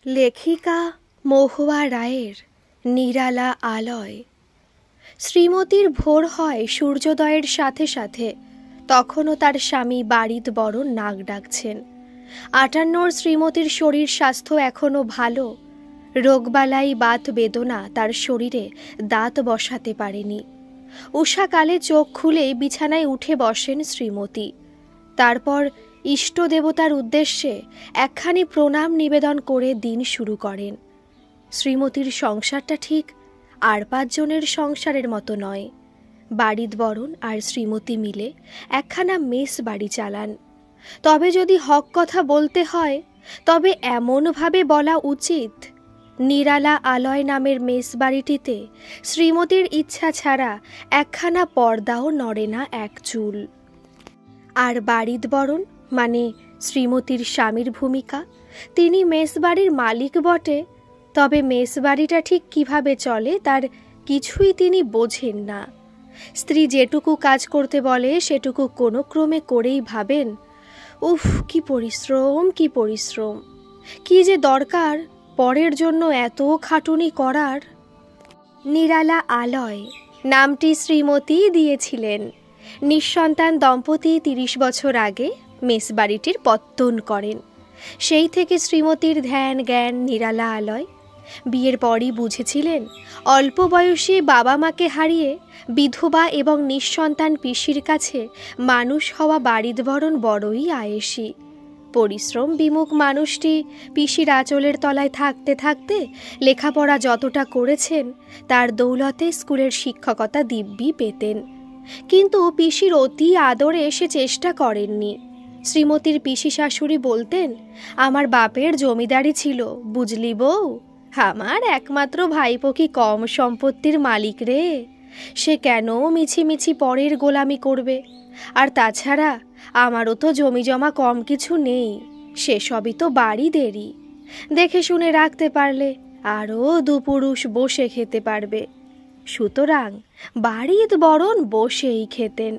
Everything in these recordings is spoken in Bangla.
লেখিকা মহুয়া রায়ের নিরালা আলয়। শ্রীমতীর ভোর হয় সূর্যোদয়ের সাথে সাথে। তখনও তার স্বামী বাড়িত বড় নাক ডাকছেন। ৫৮ শ্রীমতীর শরীর স্বাস্থ্য এখনও ভালো। রোগবালাই বাত বেদনা তার শরীরে দাঁত বসাতে পারেনি। উষাকালে চোখ খুলে বিছানায় উঠে বসেন শ্রীমতী। তারপর ইষ্ট দেবতার উদ্দেশ্যে একখানি প্রণাম নিবেদন করে দিন শুরু করেন। শ্রীমতীর সংসারটা ঠিক আর ৫ জনের সংসারের মতো নয়। বাড়িত বরণ আর শ্রীমতী মিলে একখানা মেস বাড়ি চালান। তবে যদি হক কথা বলতে হয় তবে এমনভাবে বলা উচিত, নিরালা আলয় নামের মেস বাড়িটিতে শ্রীমতীর ইচ্ছা ছাড়া একখানা পর্দাও নড়ে না এক চুল। আর বাড়িত বরণ মানে শ্রীমতীর স্বামীর ভূমিকা, তিনি মেসবাড়ির মালিক বটে, তবে মেসবাড়িটা ঠিক কিভাবে চলে তার কিছুই তিনি বোঝেন না। স্ত্রী যেটুকু কাজ করতে বলে সেটুকু কোনো ক্রমে করেই ভাবেন, উফ কি পরিশ্রম কি পরিশ্রম, কি যে দরকার পরের জন্য এত খাটুনি করার। নিরালা আলয় নামটি শ্রীমতী দিয়েছিলেন। নিঃসন্তান দম্পতি ৩০ বছর আগে মেসবাড়িটির পত্তন করেন। সেই থেকে শ্রীমতীর ধ্যান জ্ঞান নিরালা আলয়। বিয়ের পরই বুঝেছিলেন অল্প বয়সে বাবা মাকে হারিয়ে বিধবা এবং নিঃসন্তান পিসির কাছে মানুষ হওয়া বাড়িত বরণ বড়ই আয়েসি। পরিশ্রম বিমুখ মানুষটি পিসির আঁচলের তলায় থাকতে থাকতে লেখাপড়া যতটা করেছেন তার দৌলতে স্কুলের শিক্ষকতা দিব্যি পেতেন। কিন্তু পিসির অতি আদরে সে চেষ্টা করেননি। শ্রীমতীর পিসি শাশুড়ি বলতেন, আমার বাপের জমিদারি ছিল বুঝলি বউ, আমার একমাত্র ভাইপো কি কম সম্পত্তির মালিক রে, সে কেন মিছিমিছি পরের গোলামি করবে, আর তাছাড়া আমারও তো জমি জমা কম কিছু নেই, সেসবই তো বাড়ি দেরি, দেখে শুনে রাখতে পারলে আরও ২ পুরুষ বসে খেতে পারবে। সুতরাং বাড়িত বরণ বসেই খেতেন।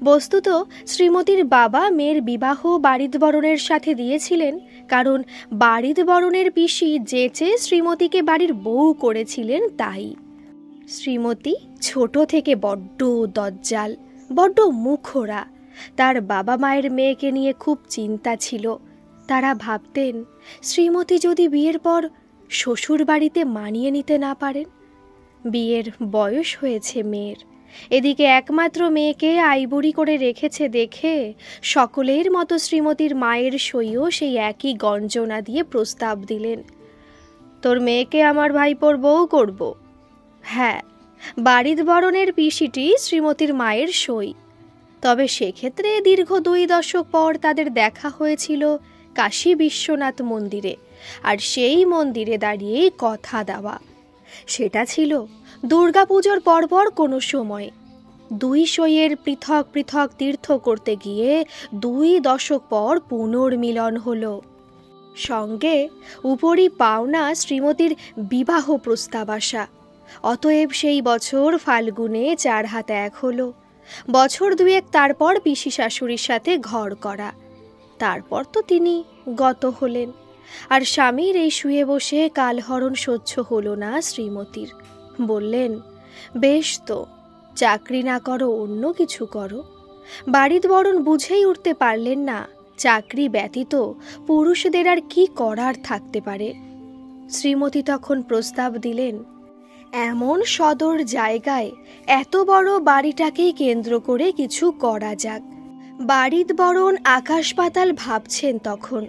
বস্তুত শ্রীমতীর বাবা মেয়ের বিবাহ বাড়িত বরণের সাথে দিয়েছিলেন, কারণ বাড়িত বরণের পিসি যেচে শ্রীমতীকে বাড়ির বউ করেছিলেন তাই। শ্রীমতী ছোট থেকে বড্ড দজ্জাল, বড্ড মুখোরা। তার বাবা মায়ের মেয়েকে নিয়ে খুব চিন্তা ছিল। তারা ভাবতেন শ্রীমতী যদি বিয়ের পর শ্বশুর বাড়িতে মানিয়ে নিতে না পারেন। বিয়ের বয়স হয়েছে মেয়ের, এদিকে একমাত্র মেয়েকে আইবুড়ি করে রেখেছে দেখে সকলের মতো শ্রীমতীর মায়ের সইও সেই একই গঞ্জনা দিয়ে প্রস্তাব দিলেন, তোর মেয়েকে আমার ভাইপোর বউ করব। হ্যাঁ, বাড়িত বরণের পিসিটি শ্রীমতীর মায়ের সই। তবে সেক্ষেত্রে দীর্ঘ ২ দশক পর তাদের দেখা হয়েছিল কাশী বিশ্বনাথ মন্দিরে, আর সেই মন্দিরে দাঁড়িয়ে কথা দেওয়া। সেটা ছিল দুর্গাপুজোর পরপর কোনো সময়। ২ সইয়ের পৃথক পৃথক তীর্থ করতে গিয়ে ২ দশক পর পুনর্মিলন হলো। সঙ্গে উপরই পাওনা শ্রীমতীর বিবাহ প্রস্তাব আসা। অতএব সেই বছর ফাল্গুনে ৪ হাত ১ হলো। বছর ২-১ তারপর পিসি শাশুড়ির সাথে ঘর করা। তারপর তো তিনি গত হলেন। আর স্বামীর এই শুয়ে বসে কালহরণ সহ্য হলো না শ্রীমতীর। বললেন, বেশ তো, চাকরি না করো অন্য কিছু করো। বাড়িত বরণ বুঝেই উঠতে পারলেন না চাকরি ব্যতীত পুরুষদের আর কি করার থাকতে পারে। শ্রীমতী তখন প্রস্তাব দিলেন, এমন সদর জায়গায় এত বড় বাড়িটাকেই কেন্দ্র করে কিছু করা যাক। বাড়িত বরণ আকাশ পাতাল ভাবছেন তখন।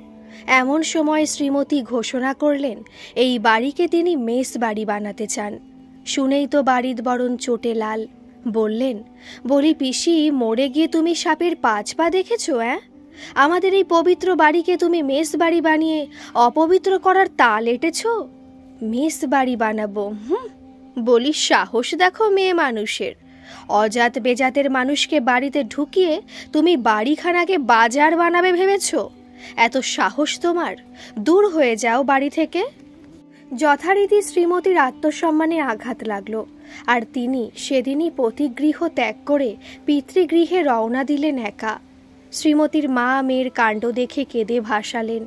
এমন সময় শ্রীমতী ঘোষণা করলেন এই বাড়িকে তিনি মেস বাড়ি বানাতে চান। শুনেই তো বাড়িত বরণ চোটে লাল। বললেন, বলি পিসি, মরে গিয়ে তুমি সাপের ৫ পা দেখেছো? আমাদের এই পবিত্র বাড়িকে তুমি মেস বাড়ি বানিয়ে অপবিত্র করার তাল এঁটেছ। মেস বাড়ি বানাবো? বলি সাহস দেখো মেয়ে মানুষের। অজাত বেজাতের মানুষকে বাড়িতে ঢুকিয়ে তুমি বাড়িখানাকে বাজার বানাবে ভেবেছ? এত সাহস তোমার? দূর হয়ে যাও বাড়ি থেকে। যথারীতি শ্রীমতীর আত্মসম্মানে আঘাত লাগল, আর তিনি সেদিনই পতিগৃহ ত্যাগ করে পিতৃগৃহে রওনা দিলেন একা। শ্রীমতীর মা মেয়ের কাণ্ড দেখে কেঁদে ভাসালেন।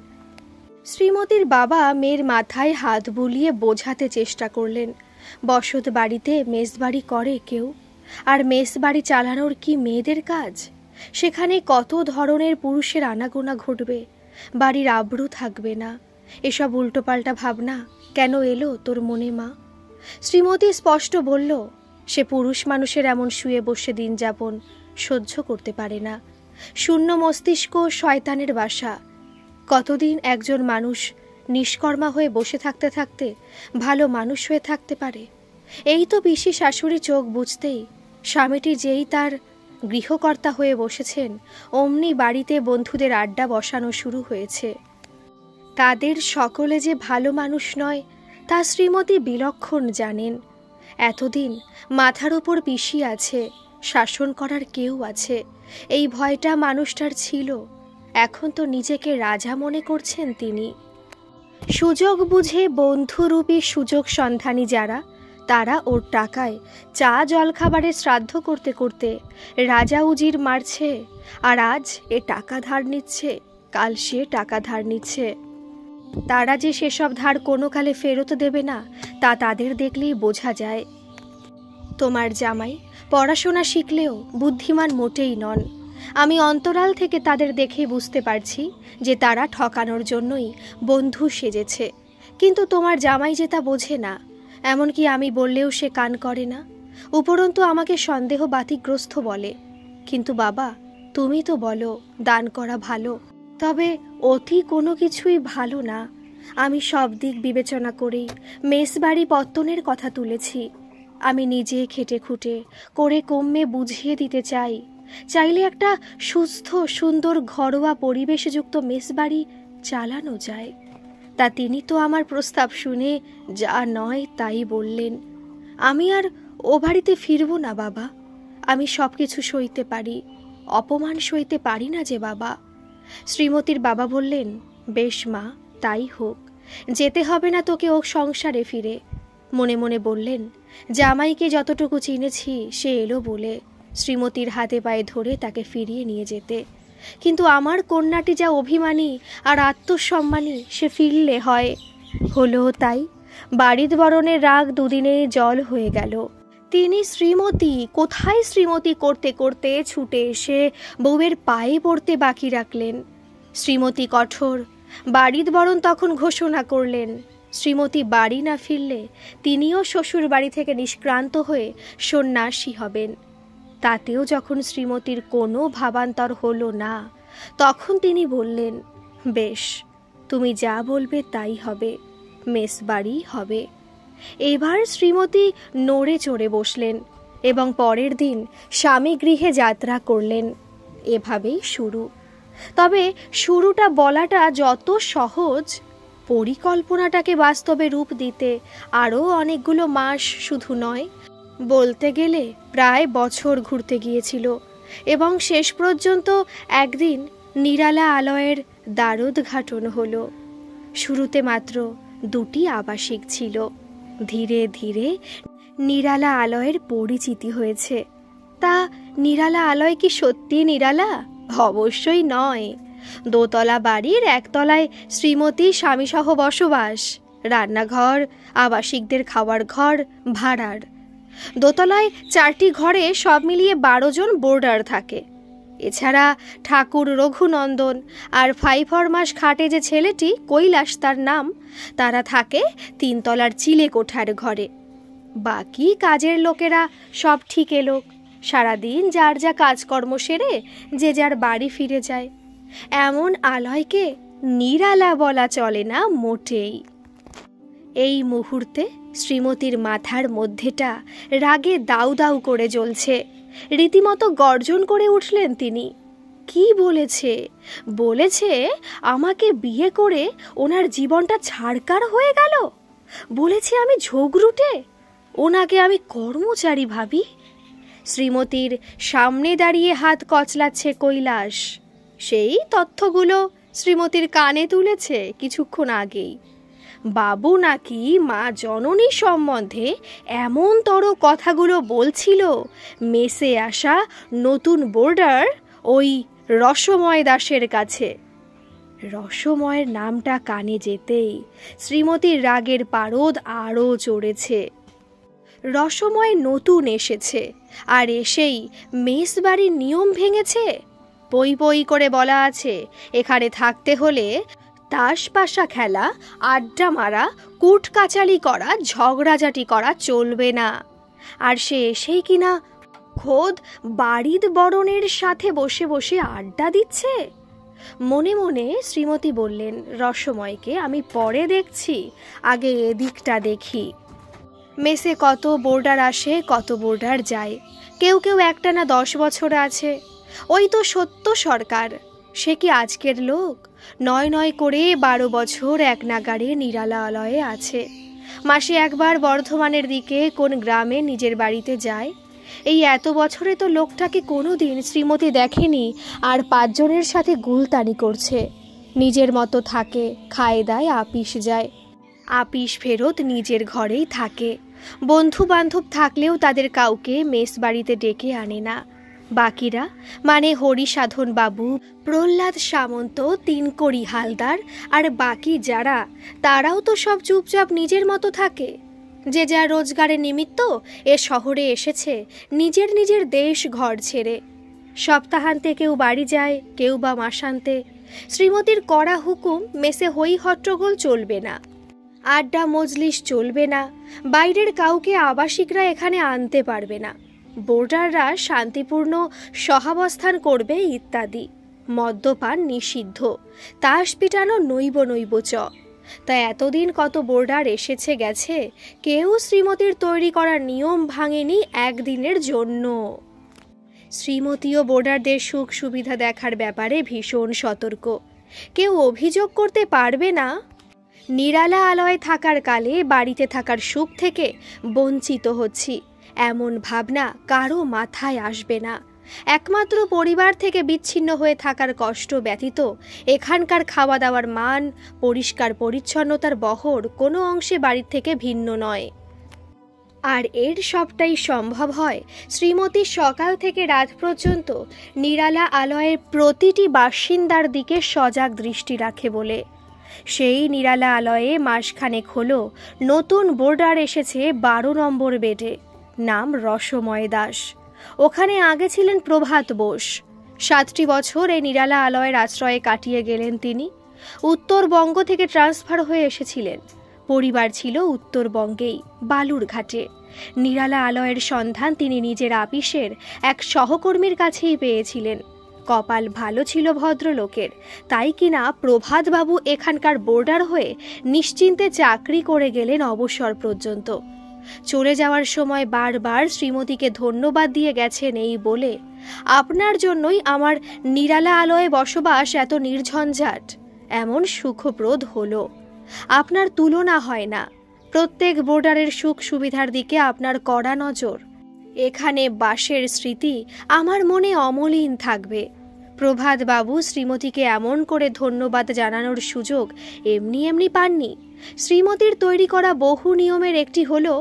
শ্রীমতীর বাবা মেয়ের মাথায় হাত বুলিয়ে বোঝাতে চেষ্টা করলেন, বসত বাড়িতে মেসবাড়ি করে কেউ? আর মেসবাড়ি চালানোর কি মেয়েদের কাজ? সেখানে কত ধরনের পুরুষের আনাগোনা ঘটবে, বাড়ির আব্রু থাকবে না। এসব উল্টোপাল্টা ভাবনা কেন এলো তোর মনে মা? শ্রীমতী স্পষ্ট বলল, সে পুরুষ মানুষের এমন শুয়ে বসে দিন যাপন সহ্য করতে পারে না। শূন্য মস্তিষ্ক শয়তানের বাসা। কতদিন একজন মানুষ নিষ্কর্মা হয়ে বসে থাকতে থাকতে ভালো মানুষ হয়ে থাকতে পারে? এই তো পিসি শাশুড়ি চোখ বুঝতেই স্বামীটি যেই তার গৃহকর্তা হয়ে বসেছেন, অমনি বাড়িতে বন্ধুদের আড্ডা বসানো শুরু হয়েছে। তাদের সকলে যে ভালো মানুষ নয় তা শ্রীমতী বিলক্ষণ জানেন। এতদিন মাথার উপর পিসি আছে, শাসন করার কেউ আছে, এই ভয়টা মানুষটার ছিল। এখন তো নিজেকে রাজা মনে করছেন তিনি। সুযোগ বুঝে বন্ধুরূপী সুযোগ সন্ধানী যারা, তারা ওর টাকায় চা জলখাবারের শ্রাদ্ধ করতে করতে রাজা উজির মারছে। আর আজ এ টাকা ধার নিচ্ছে, কাল সে টাকা ধার নিচ্ছে। তারা যে সেসব ধার কোনো কালে ফেরত দেবে না তা তাদের দেখলেই বোঝা যায়। তোমার জামাই পড়াশোনা শিখলেও বুদ্ধিমান মোটেই নন। আমি অন্তরাল থেকে তাদের দেখে বুঝতে পারছি যে তারা ঠকানোর জন্যই বন্ধু সেজেছে। কিন্তু তোমার জামাই যে তা বোঝে না, এমনকি আমি বললেও সে কান করে না। উপরন্তু আমাকে সন্দেহ বাতিগ্রস্ত বলে। কিন্তু বাবা, তুমি তো বলো দান করা ভালো, তবে অতি কোনো কিছুই ভালো না। আমি সব দিক বিবেচনা করেই মেসবাড়ি পত্তনের কথা তুলেছি। আমি নিজে খেটে খুঁটে করে কমে বুঝিয়ে দিতে চাই, চাইলে একটা সুস্থ সুন্দর ঘরোয়া পরিবেশযুক্ত মেসবাড়ি চালানো যায়। তা তিনি তো আমার প্রস্তাব শুনে যা নয় তাই বললেন। আমি আর ও বাড়িতে ফিরব না বাবা। আমি সব কিছু সইতে পারি, অপমান সইতে পারি না যে বাবা। শ্রীমতীর বাবা বললেন, বেশ মা, তাই হোক, যেতে হবে না তোকে ও সংসারে ফিরে। মনে মনে বললেন, জামাইকে যতটুকু চিনেছি সে এলো বলে শ্রীমতীর হাতে পায়ে ধরে তাকে ফিরিয়ে নিয়ে যেতে। কিন্তু আমার কন্যাটি যা অভিমানী আর আত্মসম্মানী, সে ফিরলে হয়। হলো তাই। বাড়ির বরণের রাগ দুদিনে জল হয়ে গেল। তিনি শ্রীমতী কোথায় শ্রীমতী করতে করতে ছুটে এসে বউয়ের পায়ে পড়তে বাকি রাখলেন। শ্রীমতী কঠোর। বাড়ির বরণ তখন ঘোষণা করলেন, শ্রীমতী বাড়ি না ফিরলে তিনিও শ্বশুর বাড়ি থেকে নিষ্ক্রান্ত হয়ে সন্ন্যাসী হবেন। তাতেও যখন শ্রীমতীর কোনো ভাবান্তর হলো না, তখন তিনি বললেন, বেশ, তুমি যা বলবে তাই হবে, মেসবাড়ি হবে। এবার শ্রীমতী নড়ে চড়ে বসলেন এবং পরের দিন স্বামী গৃহে যাত্রা করলেন। এভাবেই শুরু। তবে শুরুটা বলাটা যত সহজ, পরিকল্পনাটাকে বাস্তবে রূপ দিতে আরও অনেকগুলো মাস শুধু নয়, বলতে গেলে প্রায় বছর ঘুরতে গিয়েছিল। এবং শেষ পর্যন্ত একদিন নিরালা আলয়ের দ্বারোদ্ঘাটন হলো। শুরুতে মাত্র 2টি আবাসিক ছিল। ধীরে ধীরে নিরালা আলয়ের পরিচিতি হয়েছে। তা নিরালা আলয় কি সত্যি নিরালা? অবশ্যই নয়। দোতলা বাড়ির একতলায় শ্রীমতী স্বামীসহ বসবাস, রান্নাঘর, আবাসিকদের খাওয়ার ঘর, ভাড়ার। দোতলায় 4টি ঘরে সব মিলিয়ে 12 জন বোর্ডার থাকে। এছাড়া ঠাকুর রঘুনন্দন আর 5 ফরমাস খাটে যে ছেলেটি, কৈলাস তার নাম, তারা থাকে 3 তলার চিলে কোঠার ঘরে। বাকি কাজের লোকেরা সব ঠিকে লোক, সারাদিন যার যা কাজকর্ম সেরে যে যার বাড়ি ফিরে যায়। এমন আলয়কে নিরালা বলা চলে না মোটেই। এই মুহূর্তে শ্রীমতীর মাথার মধ্যেটা রাগে দাউ দাউ করে জ্বলছে। রীতিমতো গর্জন করে উঠলেন তিনি। কি বলেছে? বলেছে আমাকে বিয়ে করে ওনার জীবনটা ছাড়কার হয়ে গেল। বলেছে আমি ঝগড়ুটে, ওনাকে আমি কর্মচারী ভাবি। শ্রীমতীর সামনে দাঁড়িয়ে হাত কচলাচ্ছে কৈলাস। সেই তথ্যগুলো শ্রীমতীর কানে তুলেছে কিছুক্ষণ আগেই। বাবু নাকি মা জননী সম্বন্ধে এমনতর কথাগুলো বলছিল, মেসে আসা নতুন বোর্ডার ওই রসময় দাসের কাছে। রসময়ের নামটা কানে যেতেই শ্রীমতীর রাগের পারদ আরও চড়েছে। রসময় নতুন এসেছে, আর এসেই মেস বাড়ির নিয়ম ভেঙেছে। পই পই করে বলা আছে এখানে থাকতে হলে তাস পাশা খেলা, আড্ডা মারা, কুটকাচালি করা, ঝগড়াঝাটি করা চলবে না। আর সে এসেই কিনা খোদ বাড়ির বরণের সাথে বসে বসে আড্ডা দিচ্ছে। মনে মনে শ্রীমতী বললেন রসময়কে, আমি পরে দেখছি, আগে এদিকটা দেখি। মেসে কত বোর্ডার আসে, কত বোর্ডার যায়, কেউ কেউ একটানা 10 বছর আছে। ওই তো সত্য সরকার, সে কি আজকের লোক? নয় নয় করে 12 বছর এক নাগারে নিরালা আলয়ে আছে। মাসে একবার বর্ধমানের দিকে কোন গ্রামে নিজের বাড়িতে যায়। এই এত বছরে তো লোকটাকে কোনো দিন শ্রীমতী দেখেনি, আর 5 জনের সাথে গুলতানি করছে। নিজের মতো থাকে, খায় দায়, আপিস যায়, আপিস ফেরত নিজের ঘরেই থাকে। বন্ধু বান্ধব থাকলেও তাদের কাউকে মেস বাড়িতে ডেকে আনে না। বাকিরা মানে হরিসাধন বাবু, প্রহ্লাদ সামন্ত, 3 কড়ি হালদার আর বাকি যারা, তারাও তো সব চুপচাপ নিজের মতো থাকে। যে যা রোজগারের নিমিত্ত এ শহরে এসেছে নিজের নিজের দেশ ঘর ছেড়ে। সপ্তাহান্তে কেউ বাড়ি যায়, কেউ বা মাসান্তে। শ্রীমতীর কড়া হুকুম, মেসে হই হট্টগোল চলবে না, আড্ডা মজলিস চলবে না, বাইরের কাউকে আবাসিকরা এখানে আনতে পারবে না, বোর্ডাররা শান্তিপূর্ণ সহাবস্থান করবে ইত্যাদি। মদ্যপান নিষিদ্ধ, তাস পিটানো নৈব নৈব চ। তা এতদিন কত বোর্ডার এসেছে গেছে, কেউ শ্রীমতীর তৈরি করার নিয়ম ভাঙেনি একদিনের জন্য। শ্রীমতীও বোর্ডারদের সুখ সুবিধা দেখার ব্যাপারে ভীষণ সতর্ক। কেউ অভিযোগ করতে পারবে না নিরালা আলয়ে থাকার কালে বাড়িতে থাকার সুখ থেকে বঞ্চিত হচ্ছি, এমন ভাবনা কারো মাথায় আসবে না। একমাত্র পরিবার থেকে বিচ্ছিন্ন হয়ে থাকার কষ্ট ব্যতীত এখানকার খাওয়া দাওয়ার মান, পরিষ্কার পরিচ্ছন্নতার বহর কোনো অংশে বাড়ির থেকে ভিন্ন নয়। আর এর সবটাই সম্ভব হয় শ্রীমতী সকাল থেকে রাত পর্যন্ত নিরালা আলয়ের প্রতিটি বাসিন্দার দিকে সজাগ দৃষ্টি রাখে বলে। সেই নিরালা আলয়ে মাসখানেক হলো নতুন বোর্ডার এসেছে 12 নম্বর বেডে, নাম রসময় দাস। ওখানে আগে ছিলেন প্রভাত বোস। 7টি বছর এই নিরালা আলয়ের আশ্রয়ে কাটিয়ে গেলেন তিনি। উত্তরবঙ্গ থেকে ট্রান্সফার হয়ে এসেছিলেন। পরিবার ছিল উত্তরবঙ্গেই, বালুরঘাটে। নিরালা আলয়ের সন্ধান তিনি নিজের আপিসের এক সহকর্মীর কাছেই পেয়েছিলেন। কপাল ভালো ছিল ভদ্রলোকের, তাই কিনা প্রভাতবাবু এখানকার বোর্ডার হয়ে নিশ্চিন্তে চাকরি করে গেলেন অবসর পর্যন্ত। চলে যাওয়ার সময় বারবার শ্রীমতীকে ধন্যবাদ দিয়ে গেছেন এই বলে, আপনার জন্যই আমার নিরালা আলয়ে বসবাস এত নির্ঝঞ্ঝাট, এমন সুখপ্রদ হলো। আপনার তুলনা হয় না। প্রত্যেক বোর্ডারের সুখ সুবিধার দিকে আপনার কড়া নজর। এখানে বাসের স্মৃতি আমার মনে অমলিন থাকবে। প্রভাতবাবু শ্রীমতীকে এমন করে ধন্যবাদ জানানোর সুযোগ এমনি এমনি পাননি। শ্রীমতীর তৈরি করা বহু নিয়মের একটি হলো,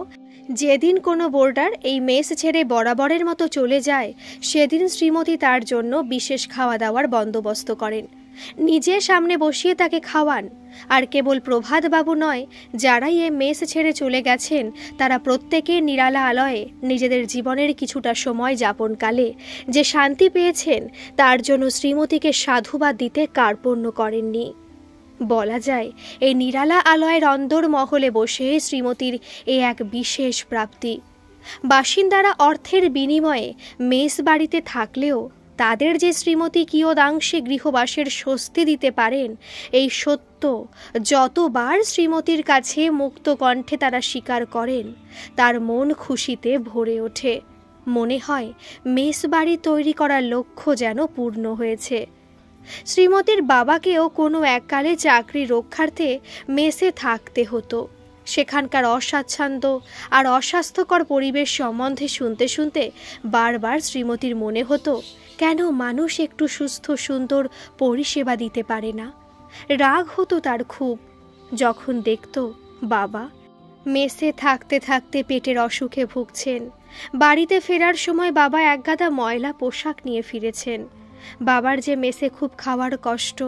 যেদিন কোনো বোর্ডার এই মেস ছেড়ে বরাবরের মতো চলে যায়, সেদিন শ্রীমতী তার জন্য বিশেষ খাওয়া দাওয়ার বন্দোবস্ত করেন। নিজে সামনে বসিয়ে তাকে খাওয়ান। আর কেবল প্রভাতবাবু নয়, যারাই এ মেস ছেড়ে চলে গেছেন তারা প্রত্যেকে নিরালা আলয়ে নিজেদের জীবনের কিছুটা সময় যাপনকালে যে শান্তি পেয়েছেন তার জন্য শ্রীমতীকে সাধুবাদ দিতে কার্পণ্য করেননি। বলা যায় এই নিরালা আলয়ের অন্দর মহলে বসে শ্রীমতীর এ এক বিশেষ প্রাপ্তি। বাসিন্দারা অর্থের বিনিময়ে মেস বাড়িতে থাকলেও তাদের যে শ্রীমতী কিয়দাংশে গৃহবাসের স্বস্তি দিতে পারেন, এই সত্য যতবার শ্রীমতীর কাছে মুক্ত কণ্ঠে তারা স্বীকার করেন, তার মন খুশিতে ভরে ওঠে। মনে হয় মেস বাড়ি তৈরি করার লক্ষ্য যেন পূর্ণ হয়েছে। শ্রীমতীর বাবাকেও কোনো এককালে চাকরি রক্ষার্থে মেসে থাকতে হতো। সেখানকার অস্বাচ্ছন্দ্য আর অস্বাস্থ্যকর পরিবেশ সম্বন্ধে শুনতে শুনতে বারবার শ্রীমতীর মনে হতো, কেন মানুষ একটু সুস্থ সুন্দর পরিষেবা দিতে পারে না। রাগ হতো তার খুব, যখন দেখত বাবা মেসে থাকতে থাকতে পেটের অসুখে ভুগছেন। বাড়িতে ফেরার সময় বাবা একগাদা ময়লা পোশাক নিয়ে ফিরেছেন। বাবার যে মেসে খুব খাওয়ার কষ্ট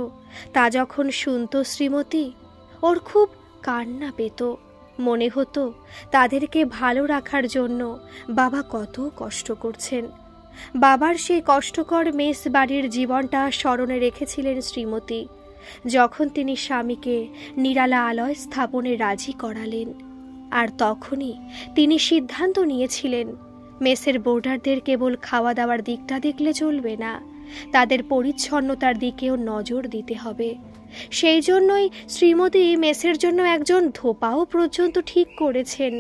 তা যখন শুনত শ্রীমতী, ওর খুব কান্না পেত। মনে হতো তাদেরকে ভালো রাখার জন্য বাবা কত কষ্ট করছেন। বাবার সেই কষ্টকর মেস বাড়ির জীবনটা স্মরণে রেখেছিলেন শ্রীমতী যখন তিনি স্বামীকে নিরালা আলয় স্থাপনে রাজি করালেন। আর তখনই তিনি সিদ্ধান্ত নিয়েছিলেন মেসের বোর্ডারদের কেবল খাওয়া দাওয়ার দিকটা দেখলে চলবে না, তাদের পরিচ্ছন্নতার দিকেও নজর দিতে হবে। সেই জন্যই শ্রীমতী মেসের জন্য একজন ধোপাও পর্যন্ত ঠিক করেছেন।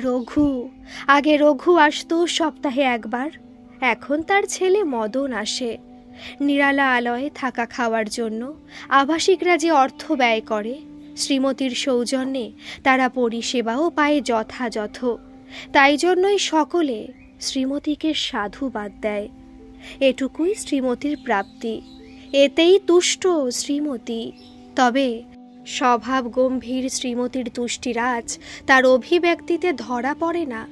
রঘু, আগে রঘু আসতো সপ্তাহে একবার, এখন তার ছেলে মদন আসে। নিরালা আলয়ে থাকা খাওয়ার জন্য আবাসিকরা যে অর্থ ব্যয় করে, শ্রীমতীর সৌজন্যে তারা পরিষেবাও পায় যথাযথ। তাই জন্যই সকলে শ্রীমতীকে সাধুবাদ দেয়। এটুকুই শ্রীমতীর প্রাপ্তি, এতেই তুষ্ট শ্রীমতী। তবে স্বভাব গম্ভীর শ্রীমতীর তুষ্টিরাজ তার অভিব্যক্তিতে ধরা পড়ে না,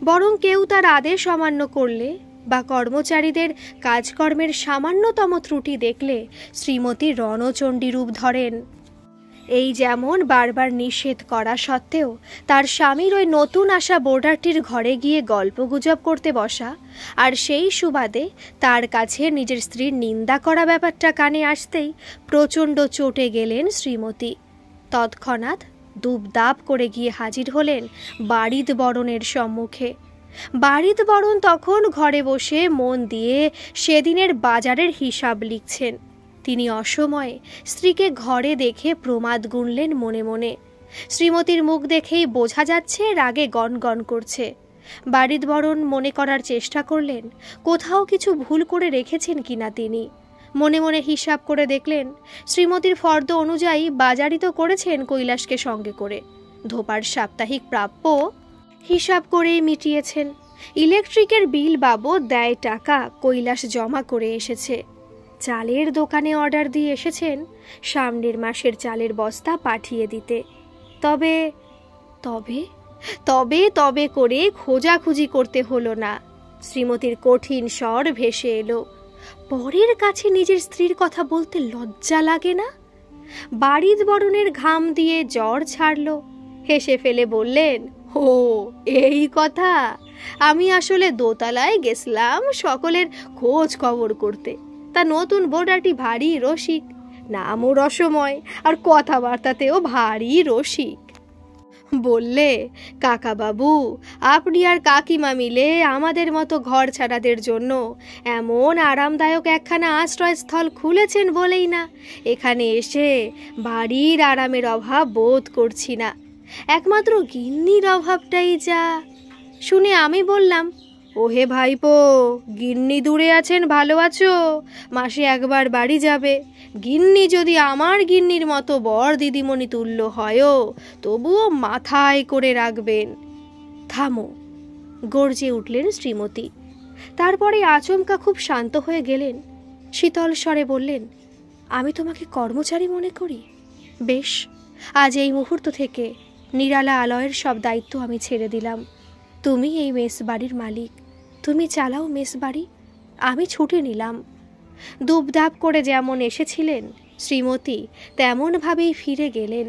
বরং কেউ তার আদেশ অমান্য করলে বা কর্মচারীদের কাজকর্মের সামান্যতম ত্রুটি দেখলে শ্রীমতী রণচণ্ডী রূপ ধরেন। এই যেমন বারবার নিষেধ করা সত্ত্বেও তার স্বামীর ওই নতুন আসা বোর্ডারটির ঘরে গিয়ে গল্পগুজব করতে বসা, আর সেই সুবাদে তার কাছে নিজের স্ত্রীর নিন্দা করা ব্যাপারটা কানে আসতেই প্রচণ্ড চটে গেলেন শ্রীমতী। তৎক্ষণাৎ দুবদাব করে গিয়ে হাজির হলেন বাড়িত বরণের সম্মুখে। বাড়িত বরণ তখন ঘরে বসে মন দিয়ে সেদিনের বাজারের হিসাব লিখছেন। তিনি অসময়ে স্ত্রীকে ঘরে দেখে প্রমাদ গুনলেন মনে মনে। শ্রীমতীর মুখ দেখেই বোঝা যাচ্ছে রাগে গনগন করছে। বাড়িত বরণ মনে করার চেষ্টা করলেন কোথাও কিছু ভুল করে রেখেছেন কিনা তিনি। মনে মনে হিসাব করে দেখলেন শ্রীমতীর ফর্দ অনুযায়ী বাজারই তো করেছেন কৈলাসকে সঙ্গে করে। ধোপার সাপ্তাহিক প্রাপ্য হিসাব করেই মিটিয়েছেন। ইলেকট্রিকের বিল বাবদ দেয় টাকা কৈলাস জমা করে এসেছে। চালের দোকানে অর্ডার দিয়ে এসেছেন সামনের মাসের চালের বস্তা পাঠিয়ে দিতে। তবে তবে তবে তবে করে খোঁজাখুঁজি করতে হলো না। শ্রীমতীর কঠিন স্বর ভেসে এলো, পরের কাছে নিজের স্ত্রীর কথা বলতে লজ্জা লাগে না? বাড়িত বরণের ঘাম দিয়ে জ্বর ছাড়ল, হেসে ফেলে বললেন, ও এই কথা, আমি আসলে দোতলায় গেছিলাম সকলের খোঁজ খবর করতে। তা নতুন বোর্ডারটি ভারী রসিক, নামও রসময় আর কথাবার্তাতেও ভারী রসিক। বললে, কাকা বাবু, আপনি আর কাকিমা মিলে আমাদের মতো ঘর ছাড়াদের জন্য এমন আরামদায়ক একখানা আশ্রয়স্থল খুলেছেন বলেই না এখানে এসে বাড়ির আরামের অভাব বোধ করছি না, একমাত্র গিন্নির অভাবটাই যা। শুনে আমি বললাম, ওহে ভাইপো, গিন্নি দূরে আছেন ভালো আছো, মাসে একবার বাড়ি যাবে। গিন্নি যদি আমার গিন্নির মতো বর দিদিমণি তুল্য হয়ও তবুও মাথায় করে রাখবেন। থামো, গর্জে উঠলেন শ্রীমতী। তারপরে আচমকা খুব শান্ত হয়ে গেলেন। শীতল স্বরে বললেন, আমি তোমাকে কর্মচারী মনে করি। বেশ, আজ এই মুহূর্ত থেকে নিরালা আলয়ের সব দায়িত্ব আমি ছেড়ে দিলাম। তুমি এই মেস বাড়ির মালিক, তুমি চালাও মেস বাড়ি, আমি ছুটে নিলাম। দুবদাব করে যেমন এসেছিলেন শ্রীমতী তেমনভাবেই ফিরে গেলেন।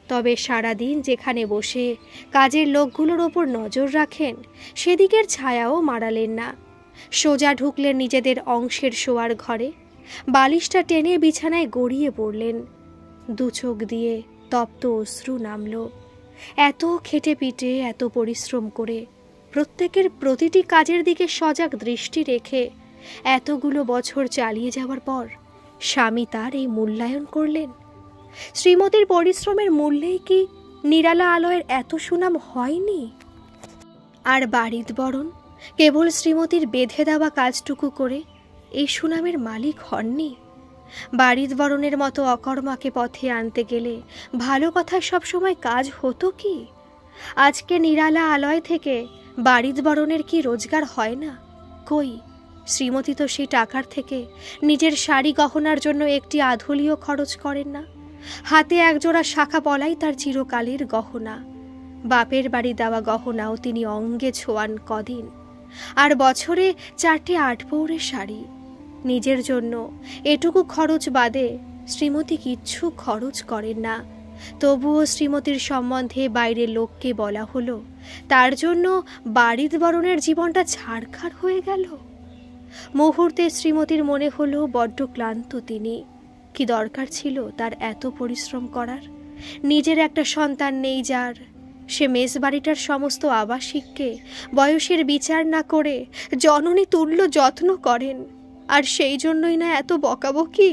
তবে সারাদিন যেখানে বসে কাজের লোকগুলোর ওপর নজর রাখেন সেদিকের ছায়াও মারালেন না। সোজা ঢুকলেন নিজেদের অংশের শোয়ার ঘরে, বালিশটা টেনে বিছানায় গড়িয়ে পড়লেন। দু চোখ দিয়ে তপ্ত অশ্রু নামল। এত খেটে পিটে, এত পরিশ্রম করে, প্রত্যেকের প্রতিটি কাজের দিকে সজাগ দৃষ্টি রেখে এতগুলো বছর চালিয়ে যাওয়ার পর স্বামী তার এই মূল্যায়ন করলেন। শ্রীমতীর পরিশ্রমের মূল্যেই কি নিরালা আলয়ের এত সুনাম হয়নি? আর বাড়িত বরণ কেবল শ্রীমতীর বেঁধে দেওয়া কাজটুকু করে এই সুনামের মালিক হননি। বাড়িত বরণের মতো অকর্মাকে পথে আনতে গেলে ভালো কথায় সবসময় কাজ হতো কি? আজকে নিরালা আলয় থেকে বাড়িত বরণের কি রোজগার হয় না? কই, শ্রীমতী তো সেই টাকার থেকে নিজের শাড়ি গহনার জন্য একটি আধুলিও খরচ করেন না। হাতে একজোড়া শাখা পলাই তার চিরকালের গহনা। বাপের বাড়ি দেওয়া গহনাও তিনি অঙ্গে ছোঁয়ান কদিন। আর বছরে 4টে 8 পৌরে শাড়ি। নিজের জন্য এটুকু খরচ বাদে শ্রীমতী কিচ্ছু খরচ করেন না। তবুও শ্রীমতীর সম্বন্ধে বাইরের লোককে বলা হলো, তার জন্য বাড়ির বরণের জীবনটা ছাড়খাড় হয়ে গেল। মুহূর্তে শ্রীমতীর মনে হলো বড্ড ক্লান্ত তিনি। কি দরকার ছিল তার এত পরিশ্রম করার? নিজের একটা সন্তান নেই যার, সে মেস বাড়িটার সমস্ত আবাসিককে বয়সের বিচার না করে জননী তুল্য যত্ন করেন। আর সেই জন্যই না এত বকাবকি,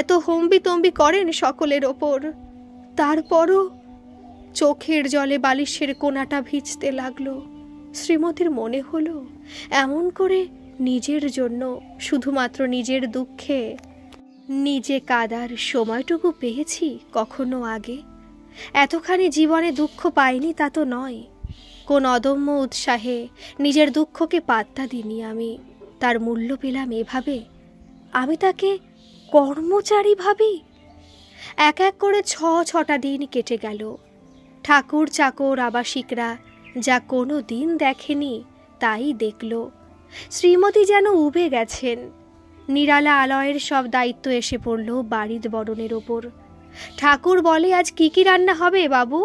এত হম্বিতম্বি করেন সকলের ওপর। তারপরও চোখের জলে বালিশের কোণাটা ভিজতে লাগলো। শ্রীমতীর মনে হলো এমন করে নিজের জন্য, শুধুমাত্র নিজের দুঃখে নিজে কাদার সময়টুকু পেয়েছি কখনো আগে? এতখানি জীবনে দুঃখ পাইনি তা তো নয়। কোন অদম্য উৎসাহে নিজের দুঃখকে পাত্তা দিইনি আমি। তার মূল্য পেলাম এভাবে, আমি তাকে কর্মচারী ভাবি। এক এক করে ছটা দিন কেটে গেল। ঠাকুর চাকর আবাসিকরা যা কোনো দিন দেখেনি তাই দেখল। শ্রীমতী যেন উবে গেছেন। নিরালা আলয়ের সব দায়িত্ব এসে পড়ল বাড়ির বরণের ওপর। ঠাকুর বলে, আজ কি কি রান্না হবে বাবু?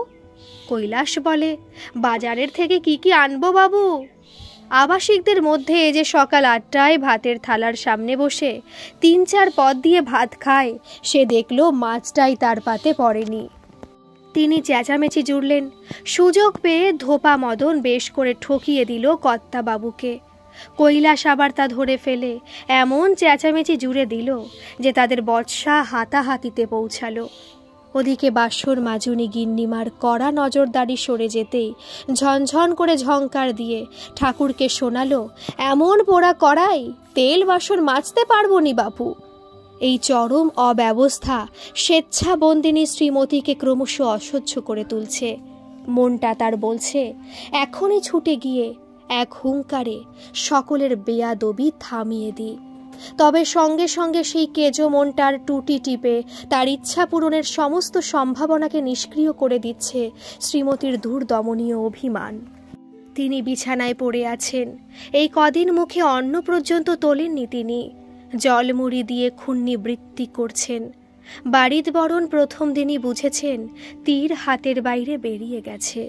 কৈলাস বলে, বাজারের থেকে কি কি আনবো বাবু? আবাসিকদের মধ্যে যে সকাল 8টায় ভাতের থালার সামনে বসে 3-4 পদ দিয়ে ভাত খায়, সে দেখল মাছটাই তার পাতে পড়েনি। তিনি চেঁচামেচি জুড়লেন। সুযোগ পেয়ে ধোপা মদন বেশ করে ঠকিয়ে দিল কর্তা বাবুকে। কৈলাস আবার তা ধরে ফেলে এমন চেঁচামেচি জুড়ে দিল যে তাদের বর্ষা হাতাহাতিতে পৌঁছালো। ওদিকে বাসর মাজুনি গিন্নিমার কড়া নজরদারি সরে যেতেই ঝনঝন করে ঝংকার দিয়ে ঠাকুরকে শোনালো, এমন পোড়া কড়াই, তেল বাসর মাজতে পারবো নি বাপু। এই চরম অব্যবস্থা স্বেচ্ছাবন্দিনী শ্রীমতীকে ক্রমশ অসহ্য করে তুলছে। মনটা তার বলছে এখনই ছুটে গিয়ে এক হুঙ্কারে সকলের বেয়াদবি থামিয়ে দিই। তবে সঙ্গে সঙ্গে সেই কেজো মনটার টুটি টিপে তার ইচ্ছা পূরণের সমস্ত সম্ভাবনাকে নিষ্ক্রিয় করে দিচ্ছে শ্রীমতীর দুর্দমনীয় অভিমান। তিনি বিছানায় পড়ে আছেন। এই কদিন মুখে অন্ন পর্যন্ত তোলেননি তিনি। জলমুড়ি দিয়ে খুন্নি বৃত্তি করছেন। বাড়ির বরণ প্রথম দিনই বুঝেছেন তীর হাতের বাইরে বেরিয়ে গেছে।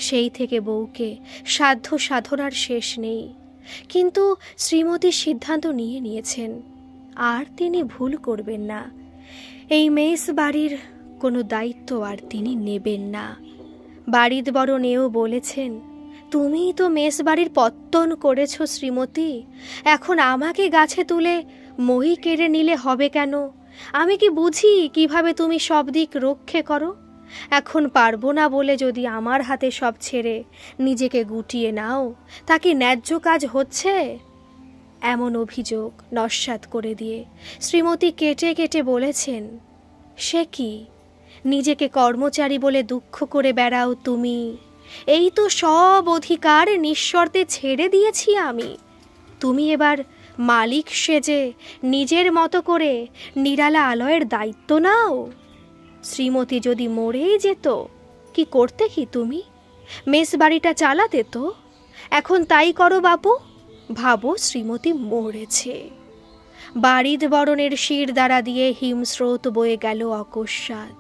সেই থেকে বউকে সাধ্য সাধনার শেষ নেই। কিন্তু শ্রীমতী সিদ্ধান্ত নিয়েছেন আর তিনি ভুল করবেন না। এই মেস বাড়ির কোনো দায়িত্ব আর তিনি নেবেন না। বাড়ির বরণ এও বলেছেন, তুমিই তো মেস বাড়ির পত্তন করেছ শ্রীমতী, এখন আমাকে গাছে তুলে মই কেড়ে নিলে হবে কেন? আমি কি বুঝি কিভাবে তুমি সব দিক রক্ষে করো? এখন পারবো না বলে যদি আমার হাতে সব ছেড়ে নিজেকে গুটিয়ে নাও, তা কি ন্যায্য কাজ হচ্ছে? এমন অভিযোগ নস্যাৎ করে দিয়ে শ্রীমতী কেটে কেটে বলেছেন, সে কি, নিজেকে কর্মচারী বলে দুঃখ করে বেড়াও তুমি? এই তো সব অধিকার নিঃশর্তে ছেড়ে দিয়েছি আমি। তুমি এবার মালিক সেজে নিজের মতো করে নিরালা আলয়ের দায়িত্ব নাও। শ্রীমতী যদি মরেই যেত, কি করতে কি তুমি? মেস বাড়িটা চালাতে তো। এখন তাই করো বাপু। ভাবো শ্রীমতী মরেছে। বাড়ির বরণের শির দ্বারা দিয়ে হিমস্রোত বয়ে গেল অকস্মাৎ।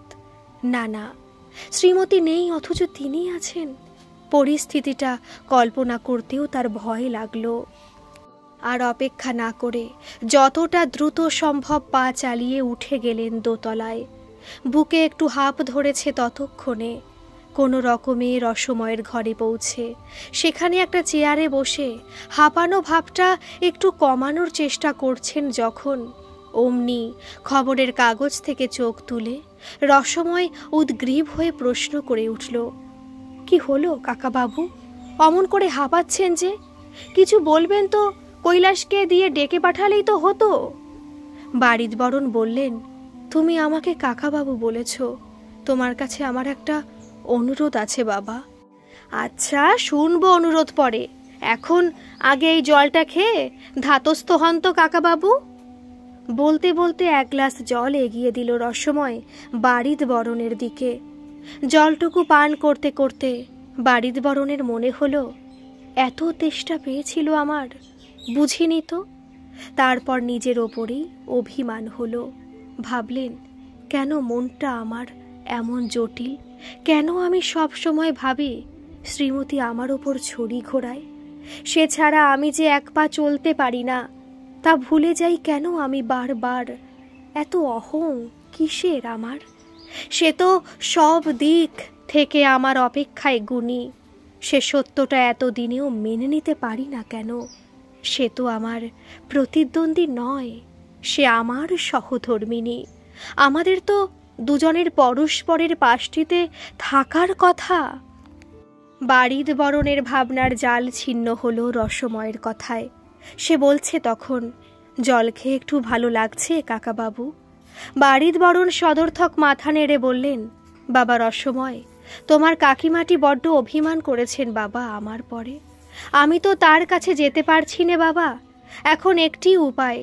না না, শ্রীমতী নেই অথচ তিনি আছেন। পরিস্থিতিটা কল্পনা করতেও তার ভয় লাগলো। আর অপেক্ষা না করে যতটা দ্রুত সম্ভব পা চালিয়ে উঠে গেলেন দোতলায়। বুকে একটু হাঁপ ধরেছে ততক্ষণে। কোনো রকমে রসময়ের ঘরে পৌঁছে সেখানে একটা চেয়ারে বসে হাঁপানো ভাবটা একটু কমানোর চেষ্টা করছেন যখন অমনি খবরের কাগজ থেকে চোখ তুলে রসময় উদ্গ্রীব হয়ে প্রশ্ন করে উঠল, কি হলো কাকাবাবু? অমন করে হাঁপাচ্ছেন যে? কিছু বলবেন তো, কৈলাসকে দিয়ে ডেকে পাঠালেই তো হতো। বাড়ির বরণ বললেন, তুমি আমাকে কাকাবাবু বলেছ, তোমার কাছে আমার একটা অনুরোধ আছে বাবা। আচ্ছা, শুনবো অনুরোধ পরে, এখন আগে এই জলটা খেয়ে ধাতস্থ হন তো কাকাবাবু। বলতে বলতে এক গ্লাস জল এগিয়ে দিল রসময় বাড়ির বরণের দিকে। জলটুকু পান করতে করতে বাড়ির বরণের মনে হলো, এত তেষ্টা পেয়েছিল আমার, বুঝিনি তো। তারপর নিজের ওপরেই অভিমান হলো। ভাবলেন, কেন মনটা আমার এমন জটিল? কেন আমি সব সময় ভাবি শ্রীমতী আমার ওপর ছড়ি ঘোরায়? সে ছাড়া আমি যে এক পা চলতে পারি না, তা ভুলে যাই কেন আমি বারবার? এত অহং কিসের আমার? সে তো সব দিক থেকে আমার অপেক্ষায় গুণী। সে সত্যটা এতদিনেও মেনে নিতে পারি না কেন? সে তো আমার প্রতিদ্বন্দ্বী নয়, সে আমার সহধর্মিণী। আমাদের তো দুজনের পরস্পরের পাশটিতে থাকার কথা। বাড়ির বরণের ভাবনার জাল ছিন্ন হলো রসময়ের কথায়। সে বলছে তখন, জল খেয়ে একটু ভালো লাগছে কাকাবাবু? বাড়ির বরণ সদর্থক মাথা নেড়ে বললেন, বাবা রসময়, তোমার কাকিমাটি বড্ড অভিমান করেছেন বাবা আমার পরে। আমি তো তার কাছে যেতে পারছি না বাবা। এখন একটি উপায়,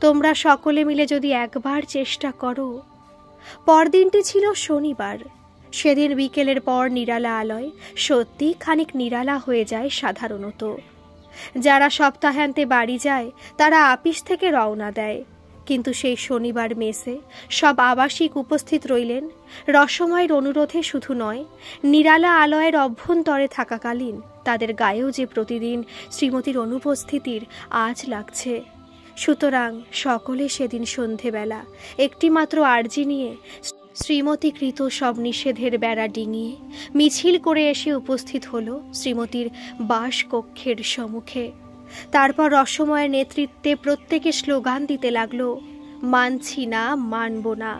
তোমরা সকলে মিলে যদি একবার চেষ্টা করো। পরদিনটি ছিল শনিবার। সেদিন বিকেলের পর নিরালা আলয় সত্যি খানিক নিরালা হয়ে যায় সাধারণত। যারা সপ্তাহান্তে বাড়ি যায় তারা আপিস থেকে রওনা দেয়, কিন্তু সেই শনিবার মেসে সব আবাসিক উপস্থিত রইলেন। রসময়ের অনুরোধে শুধু নয়, নিরালা আলয়ের অভ্যন্তরে থাকাকালীন তাদের গায়েও যে প্রতিদিন শ্রীমতীর অনুপস্থিতির আজ লাগছে। সুতরাং সকলে সেদিন সন্ধেবেলা একটিমাত্র আর্জি নিয়ে শ্রীমতীকৃত সব নিষেধের বেড়া ডিঙিয়ে মিছিল করে এসে উপস্থিত হল শ্রীমতীর বাসকক্ষের সম্মুখে। তারপর রসময়ের নেতৃত্বে প্রত্যেকে স্লোগান দিতে লাগলো, মানছি না, মানব না।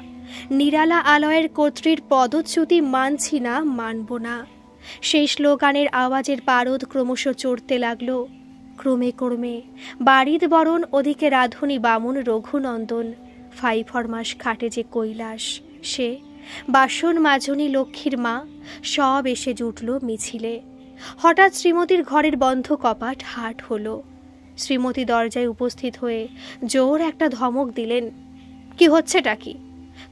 নিরালা আলয়ের কর্ত্রীর পদচ্যুতি মানছি না, মানব না। সেই স্লোগানের আওয়াজের পারদ ক্রমশ চড়তে লাগলো। ক্রমে ক্রমে বাড়ির বরণ, ওদিকে রাধুনী বামুন রঘুনন্দন, ফাই ফরমাস খাটে যে কৈলাস, সে বাসন মাজনী লক্ষ্মীর মা সব এসে জুটল মিছিলে। হঠাৎ শ্রীমতীর ঘরের বন্ধ কপাট হাট হলো। শ্রীমতী দরজায় উপস্থিত হয়ে জোর একটা ধমক দিলেন, কি হচ্ছেটা কি?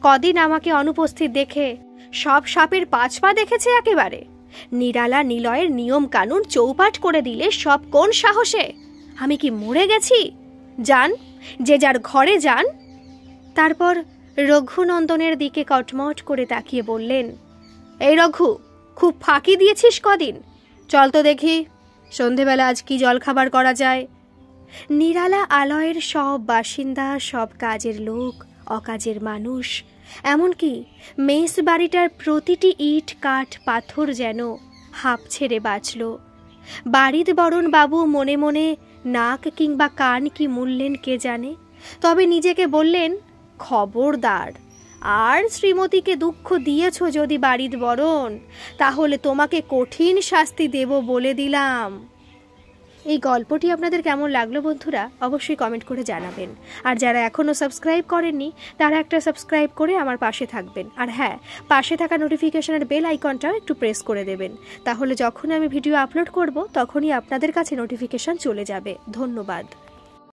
কদিন আমাকে অনুপস্থিত দেখে সব সাপের 5 পা দেখেছে একেবারে। নিরালা নিলয়ের নিয়ম কানুন চৌপাট করে দিলে সব কোন সাহসে? আমি কি মরে গেছি? যান, যে যার ঘরে যান। তারপর রঘুনন্দনের দিকে কটমট করে তাকিয়ে বললেন, এই রঘু, খুব ফাঁকি দিয়েছিস কদিন। চল তো দেখি সন্ধেবেলা আজ কি জলখাবার করা যায়। নিরালা আলয়ের সব বাসিন্দা, সব কাজের লোক, অকাজের মানুষ, এমনকি মেস বাড়িটার প্রতিটি ইট কাঠ পাথর যেন হাঁপ ছেড়ে বাঁচল। বাড়ির বরণ বাবু মনে মনে নাক কিংবা কান কি মুললেন কে জানে, তবে নিজেকে বললেন, খবরদার, আর শ্রীমতীকে দুঃখ দিয়েছ যদি বাড়ির বরণ, তাহলে তোমাকে কঠিন শাস্তি দেব বলে দিলাম। এই গল্পটি আপনাদের কেমন লাগলো বন্ধুরা, অবশ্যই কমেন্ট করে জানাবেন। আর যারা এখনও সাবস্ক্রাইব করেননি তারা একটা সাবস্ক্রাইব করে আমার পাশে থাকবেন। আর হ্যাঁ, পাশে থাকা নোটিফিকেশনের বেল আইকনটাও একটু প্রেস করে দেবেন, তাহলে যখন আমি ভিডিও আপলোড করব তখনই আপনাদের কাছে নোটিফিকেশন চলে যাবে। ধন্যবাদ।